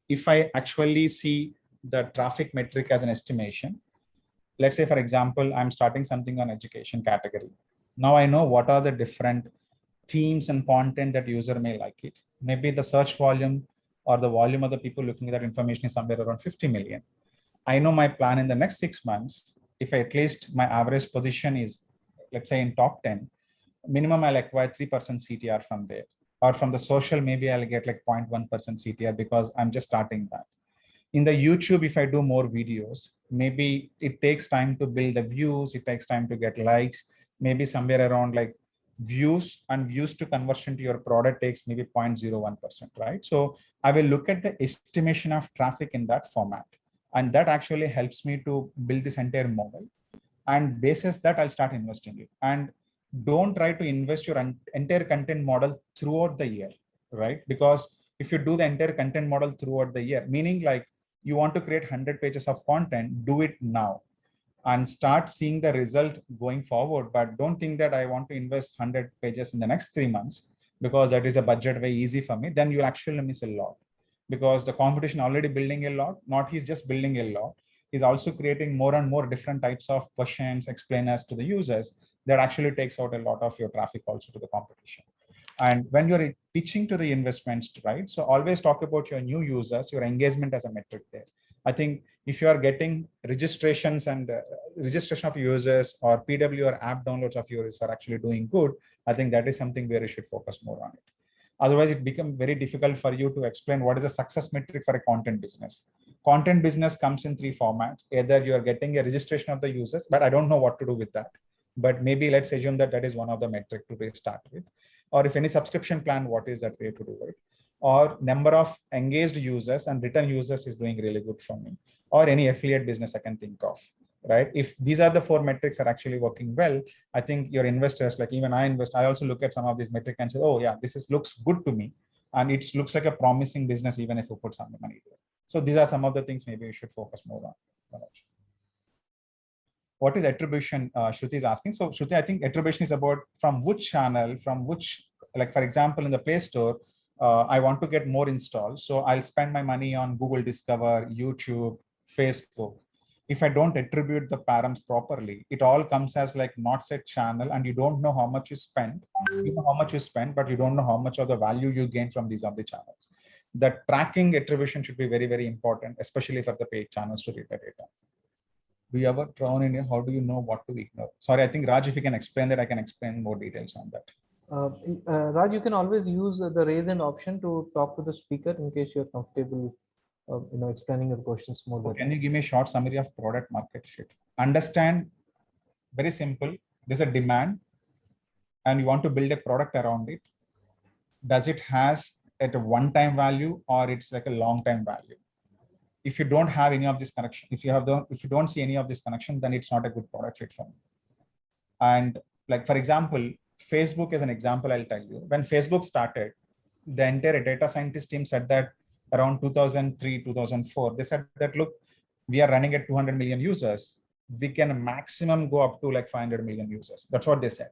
if I actually see the traffic metric as an estimation, let's say, for example, I'm starting something on education category. Now I know what are the different themes and content that user may like it. Maybe the search volume or the volume of the people looking at that information is somewhere around 50 million. I know my plan in the next 6 months, if at least my average position is, let's say, in top 10, minimum I'll acquire 3% CTR from there. Or from the social, maybe I'll get like 0.1% CTR because I'm just starting that. In the YouTube, if I do more videos, maybe it takes time to build the views, it takes time to get likes, maybe somewhere around like views to conversion to your product takes maybe 0.01%, right? So I will look at the estimation of traffic in that format. And that actually helps me to build this entire model. And basis that, I'll start investing it. And don't try to invest your entire content model throughout the year, right? Because if you do the entire content model throughout the year, meaning like you want to create 100 pages of content, do it now and start seeing the result going forward. But don't think that I want to invest 100 pages in the next 3 months. because that is a budget way easy for me, then you'll actually miss a lot, because the competition already building a lot. Not he's just building a lot, he's also creating more and more different types of questions, explainers to the users, that actually takes out a lot of your traffic also to the competition. And when you're pitching to the investments, right, so always talk about your new users, your engagement as a metric there. I think if you are getting registrations and registration of users, or PW or app downloads of users are actually doing good, I think that is something where you should focus more on it. Otherwise, it becomes very difficult for you to explain what is a success metric for a content business. Content business comes in 3 formats. Either you are getting a registration of the users, but I don't know what to do with that. But maybe let's assume that that is one of the metric to start with. Or if any subscription plan, what is that way to do it? Or number of engaged users and return users is doing really good for me. Or any affiliate business I can think of, right? If these are the 4 metrics are actually working well, I think your investors, like even I invest, I also look at some of these metrics and say, oh yeah, looks good to me. And it looks like a promising business, even if you put some money there. So these are some of the things maybe you should focus more on. What is attribution? Shruti is asking. So Shruti, I think attribution is about from which channel, from which, like for example, in the Play Store, I want to get more installs. So I'll spend my money on Google Discover, YouTube, Facebook. If I don't attribute the params properly, it all comes as like not set channel, and you don't know how much you spend. You know how much you spend, but you don't know how much of the value you gain from these other channels. The tracking attribution should be very, very important, especially for the paid channels to read the data. Do you ever thrown in here? How do you know what to ignore? Sorry, I think Raj, if you can explain that, I can explain more details on that.
Raj, you can always use the raise hand option to talk to the speaker in case you're comfortable, explaining your questions more.
So can you give me a short summary of product market fit? Understand, very simple. There's a demand, and you want to build a product around it. Does it has at a one-time value, or it's like a long-time value? If you don't have any of this connection, if you don't see any of this connection, then it's not a good product fit for me. And like, for example, Facebook is an example I'll tell you. When Facebook started, the entire data scientist team said that around 2003, 2004, they said that, look, we are running at 200 million users. We can maximum go up to like 500 million users. That's what they said.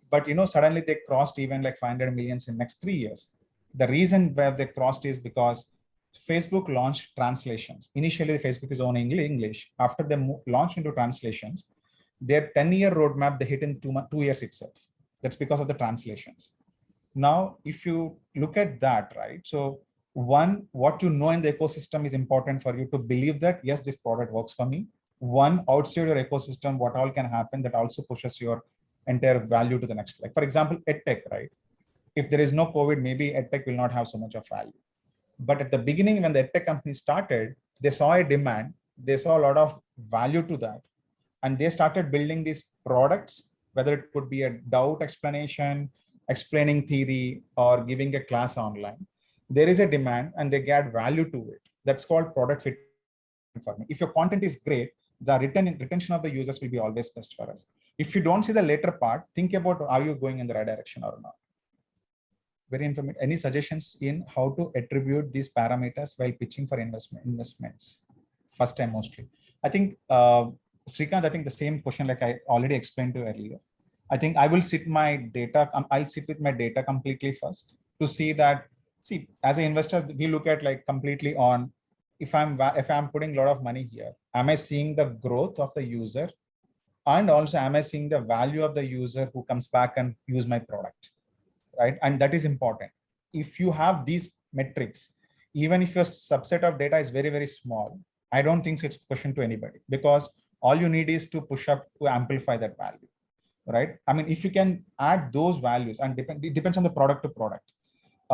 But suddenly they crossed even like 500 millions in next 3 years. The reason where they crossed is because Facebook launched translations. Initially, Facebook is only English. After they launched into translations, their 10-year roadmap, they hit in 2 years itself. That's because of the translations. Now, if you look at that, right? So one, what you know in the ecosystem is important for you to believe that, yes, this product works for me. One, outside your ecosystem, what all can happen that also pushes your entire value to the next. Like, for example, EdTech, right? If there is no COVID, maybe EdTech will not have so much of value. But at the beginning, when the EdTech company started, they saw a demand, they saw a lot of value to that. And they started building these products, whether it could be a doubt explanation, explaining theory, or giving a class online. There is a demand and they get value to it. That's called product fit for me. If your content is great, the retention of the users will be always best for us. If you don't see the later part, think about, are you going in the right direction or not? Very informative. Any suggestions in how to attribute these parameters while pitching for investments? First time mostly. I think, Srikanth, I think the same question like I already explained to you earlier. I think I will sit my data, I'll sit with my data completely first to see that, as an investor, we look at like completely on, if I'm putting a lot of money here, am I seeing the growth of the user? And also, am I seeing the value of the user who comes back and use my product? Right? And that is important. If you have these metrics, even if your subset of data is very, very small, I don't think it's a question to anybody, because all you need is to push up to amplify that value, right? I mean, if you can add those values, and it depends on the product to product.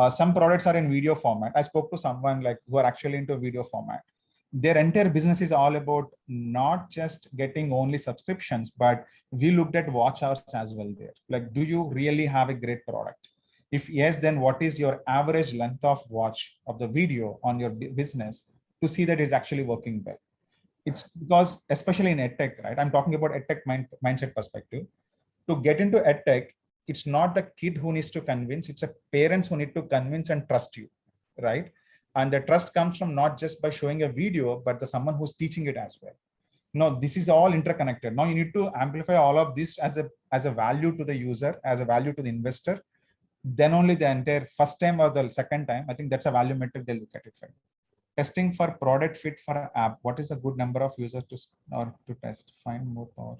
Some products are in video format. I spoke to someone like who are actually into video format. Their entire business is all about not just getting only subscriptions, but we looked at watch hours as well there. Like, do you really have a great product? If yes, then what is your average length of watch of the video on your business to see that it's actually working well? It's because, especially in EdTech, right? I'm talking about EdTech mindset perspective. To get into EdTech, it's not the kid who needs to convince, it's a parents who need to convince and trust you, right? And the trust comes from not just by showing a video, but the someone who's teaching it as well. No, this is all interconnected. Now you need to amplify all of this as a value to the user, as a value to the investor, then only the entire first time or the second time, I think that's a value metric they look at it for. Testing for product fit for an app. What is a good number of users to test? Find more power.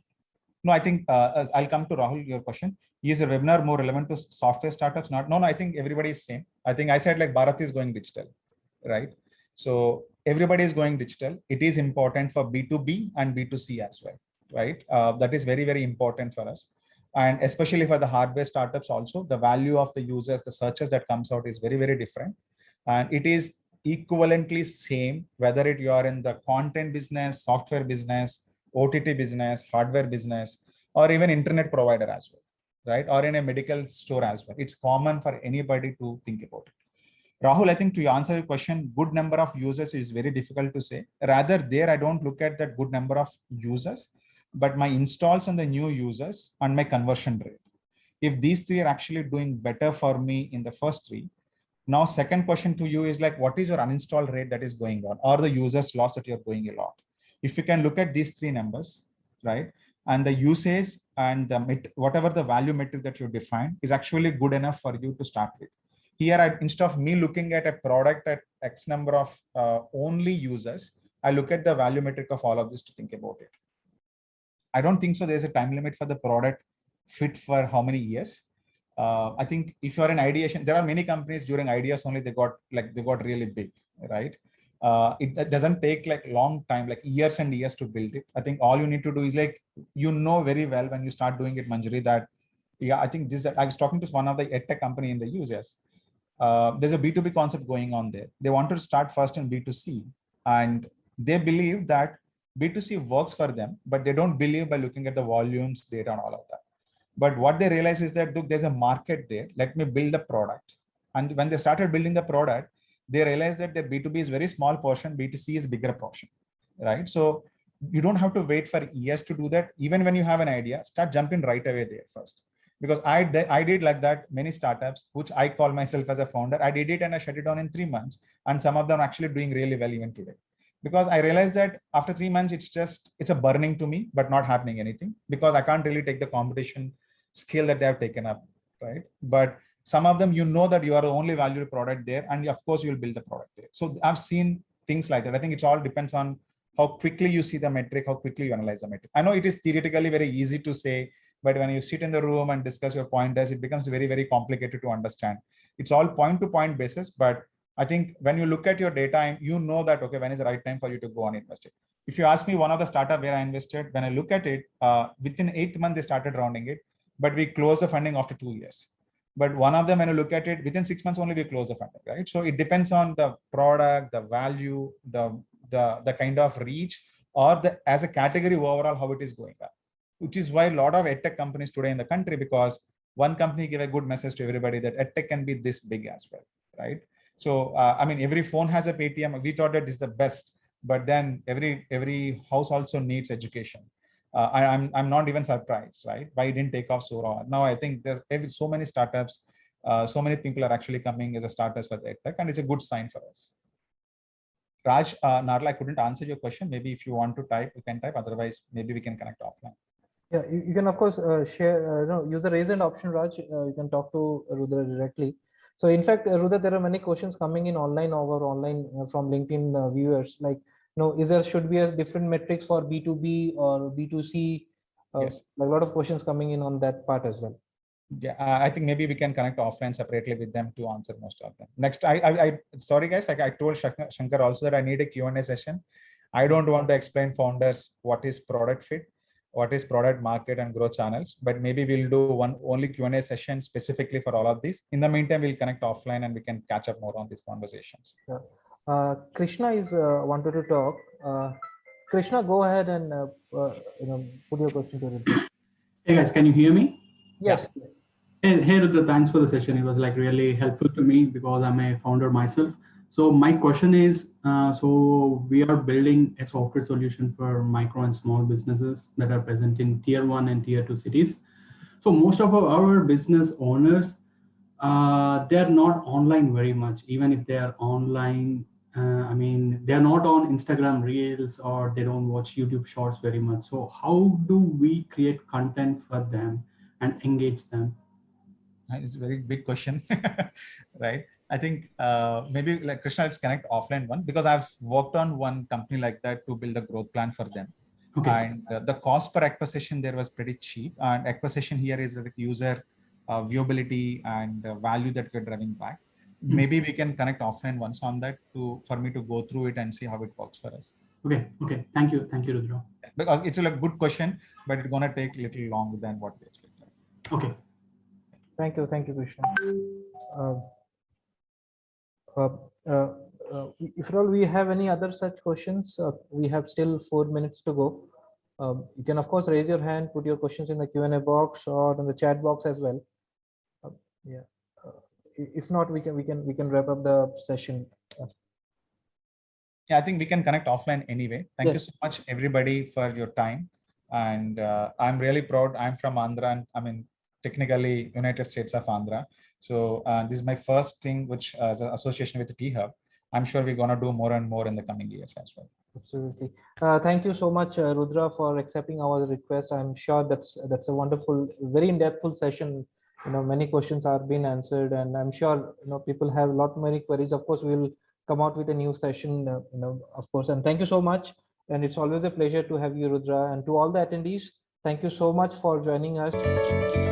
No, I think I'll come to Rahul, your question. Is a webinar more relevant to software startups? Not. No, I think everybody is same. I think I said like Bharat is going digital, right? So everybody is going digital. It is important for B2B and B2C as well, right? That is very, very important for us. And especially for the hardware startups also, the value of the users, the searches that comes out is very, very different. And it is equivalently same, whether you are in the content business, software business, OTT business, hardware business, or even internet provider as well, right? Or in a medical store as well. It's common for anybody to think about it. Rahul, I think to answer your question, good number of users is very difficult to say. Rather there, I don't look at that good number of users, but my installs on the new users and my conversion rate. If these three are actually doing better for me in the first three, now second question to you is like, what is your uninstall rate that is going on, or the users loss that you're going a lot? If you can look at these three numbers, right? And the usage and the whatever the value metric that you define is actually good enough for you to start with. Here, instead of me looking at a product at X number of only users, I look at the value metric of all of this to think about it. I don't think so there's a time limit for the product fit for how many years. I think if you're in ideation, there are many companies during ideas only, they got really big, right? It doesn't take like long time, like years and years to build it. I think all you need to do is like, very well when you start doing it, Manjari, that, yeah, I think this, that I was talking to one of the edtech company in the US. There's a B2B concept going on there. They wanted to start first in B2C, and they believe that B2C works for them, but they don't believe by looking at the volumes, data, and all of that. But what they realize is that, look, there's a market there. Let me build the product. And when they started building the product, they realized that their B2B is very small portion, B2C is bigger portion, right? So you don't have to wait for years to do that. Even when you have an idea, start jumping right away there first. Because I did like that many startups, which I call myself as a founder. I did it and I shut it down in 3 months. And some of them are actually doing really well even today. Because I realized that after 3 months, it's a burning to me, but not happening anything, because I can't really take the competition skill that they have taken up, right? But some of them, that you are the only valued product there, and of course you'll build the product there. So I've seen things like that. I think it all depends on how quickly you see the metric, how quickly you analyze the metric. I know it is theoretically very easy to say, but when you sit in the room and discuss your pointers, it becomes very, very complicated to understand. It's all point-to-point basis, but I think when you look at your data, and that, okay, when is the right time for you to go and invest it? If you ask me, one of the startup where I invested, when I look at it, within 8th month, they started rounding it, but we closed the funding after 2 years. But one of them, when you look at it, within 6 months only we close the funding, right? So it depends on the product, the value, the kind of reach, or as a category overall, how it is going up. Which is why a lot of edtech companies today in the country, because one company gave a good message to everybody that edtech can be this big as well, right? So, I mean, every phone has a Paytm. We thought that is the best, but then every house also needs education. I'm not even surprised, right? Why it didn't take off so raw. Now, I think there's so many startups, so many people are actually coming as a startups for the edtech, and it's a good sign for us. Raj, Narla, I couldn't answer your question. Maybe if you want to type, you can type. Otherwise, maybe we can connect offline.
Yeah, you can of course share, use the raise hand option, Raj. You can talk to Rudra directly. So in fact, Rudra, there are many questions coming in online from LinkedIn viewers. Like, should be a different metrics for B2B or B2C?
Yes.
A lot of questions coming in on that part as well.
Yeah, I think maybe we can connect offline separately with them to answer most of them. Next, sorry guys, I told Shankar also that I need a Q&A session. I don't want to explain founders what is product fit, what is product market and growth channels, but maybe we'll do one only Q&A session specifically for all of these. In the meantime, we'll connect offline and we can catch up more on these conversations.
Yeah. Krishna is wanted to talk. Krishna, go ahead and put your question to Rudra.
Hey guys, can you hear me?
Yes.
Yeah. Hey Rudra, thanks for the session. It was like really helpful to me because I'm a founder myself. So my question is, so we are building a software solution for micro and small businesses that are present in tier 1 and tier 2 cities. So most of our business owners, they're not online very much. Even if they are online, I mean, they're not on Instagram Reels or they don't watch YouTube Shorts very much. So how do we create content for them and engage them?
it's a very big question, right? I think maybe like Krishna, let's connect offline one, because I've worked on one company like that to build a growth plan for them.
Okay.
And the cost per acquisition there was pretty cheap. And acquisition here is like user viewability and value that we're driving back. Maybe we can connect offline once on that for me to go through it and see how it works for us.
Okay. Okay. Thank you, Rudra.
Because it's a good question, but it's gonna take a little longer than what we expected.
Okay.
Thank you, Krishna. If all we have any other such questions, we have still 4 minutes to go. You can of course raise your hand, put your questions in the Q&A box or in the chat box as well. Yeah. If not, we can wrap up the session.
Yeah, I think we can connect offline anyway. Thank you so much, everybody, for your time. And I'm really proud. I'm from Andhra, and I mean, technically United States of Andhra. So this is my first thing, which is an association with the T-Hub. I'm sure we're gonna do more and more in the coming years as well.
Absolutely. Thank you so much, Rudra, for accepting our request. I'm sure that's a wonderful, very in-depth session. Many questions are being answered, and I'm sure people have a lot many queries. Of course, we'll come out with a new session. Of course, and thank you so much. And it's always a pleasure to have you, Rudra, and to all the attendees. Thank you so much for joining us.